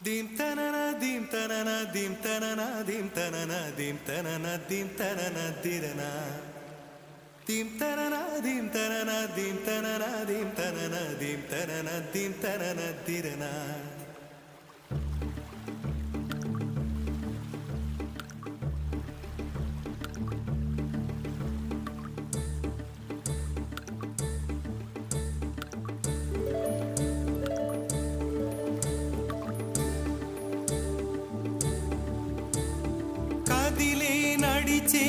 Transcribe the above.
Dim tanana dim tanana dim tanana dim tanana dim tanana dim tanana dirana dim tanana dim tanana dim tanana dim tanana dim tanana dim tanana dirana కదిలే నడిచే